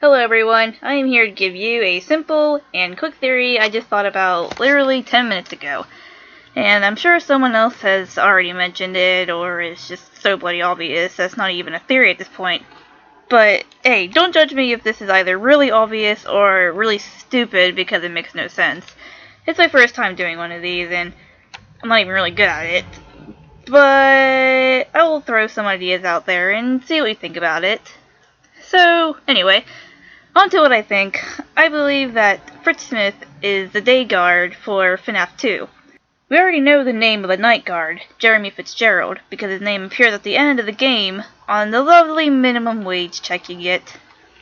Hello everyone, I am here to give you a simple and quick theory I just thought about literally 10 minutes ago. And I'm sure someone else has already mentioned it, or it's just so bloody obvious that's not even a theory at this point. But hey, don't judge me if this is either really obvious or really stupid because it makes no sense. It's my first time doing one of these and I'm not even really good at it. But I will throw some ideas out there and see what you think about it. So, anyway, on to what I think. I believe that Fritz Smith is the day guard for FNAF 2. We already know the name of the night guard, Jeremy Fitzgerald, because his name appears at the end of the game on the lovely minimum wage check you get.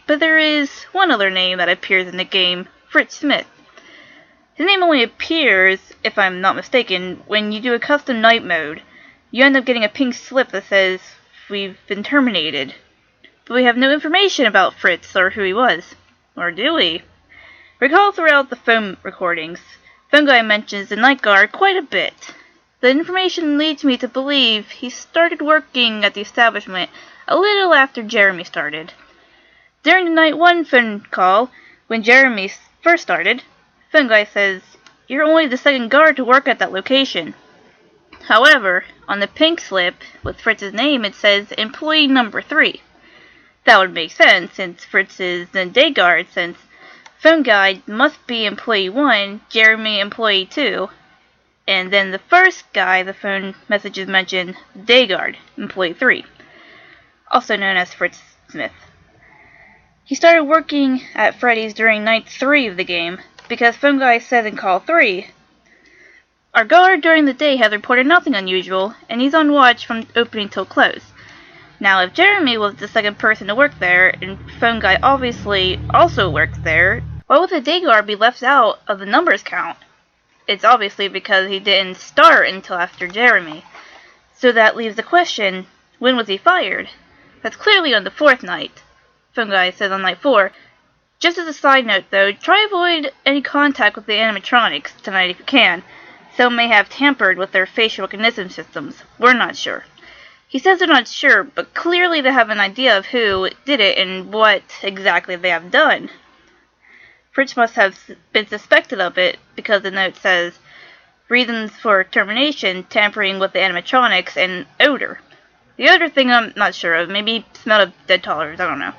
But there is one other name that appears in the game, Fritz Smith. His name only appears, if I'm not mistaken, when you do a custom night mode. You end up getting a pink slip that says, "We've been terminated." But we have no information about Fritz or who he was. Or do we? Recall throughout the phone recordings, Phone Guy mentions the night guard quite a bit. The information leads me to believe he started working at the establishment a little after Jeremy started. During the night 1 phone call, when Jeremy first started, Phone Guy says, "You're only the second guard to work at that location." However, on the pink slip with Fritz's name it says employee number 3. That would make sense, since Fritz is the day guard, since Phone Guy must be employee 1, Jeremy employee 2, and then the first guy the phone messages mention, day guard, employee 3, also known as Fritz Smith. He started working at Freddy's during night 3 of the game, because Phone Guy says in call 3, "Our guard during the day has reported nothing unusual, and he's on watch from opening till close." Now, if Jeremy was the second person to work there, and Phone Guy obviously also works there, why would the day guard be left out of the numbers count? It's obviously because he didn't start until after Jeremy. So that leaves the question, when was he fired? That's clearly on the 4th night. Phone Guy says on night 4. Just as a side note though, try avoid any contact with the animatronics tonight if you can. Some may have tampered with their facial recognition systems. We're not sure. He says they're not sure, but clearly they have an idea of who did it and what exactly they have done. Fritz must have been suspected of it because the note says, "Reasons for termination, tampering with the animatronics, and odor." The odor thing I'm not sure of. Maybe he smelled of dead toddlers, I don't know.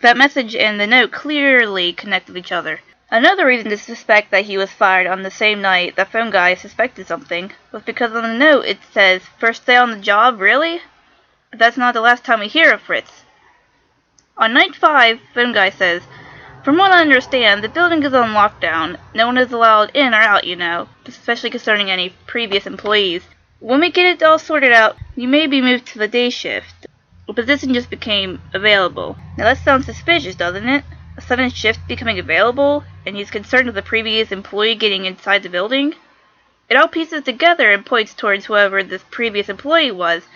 That message and the note clearly connect with each other. Another reason to suspect that he was fired on the same night that Phone Guy suspected something was because on the note it says, "First day on the job, really?" But that's not the last time we hear of Fritz. On night 5, Phone Guy says, "From what I understand, the building is on lockdown. No one is allowed in or out, you know, especially concerning any previous employees. When we get it all sorted out, you may be moved to the day shift. A position just became available." Now that sounds suspicious, doesn't it? A sudden shift becoming available, and he's concerned with the previous employee getting inside the building? It all pieces together and points towards whoever this previous employee was.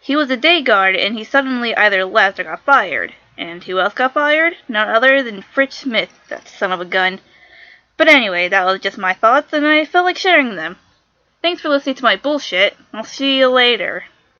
He was a day guard, and he suddenly either left or got fired. And who else got fired? None other than Fritz Smith, that son of a gun. But anyway, that was just my thoughts, and I felt like sharing them. Thanks for listening to my bullshit. I'll see you later.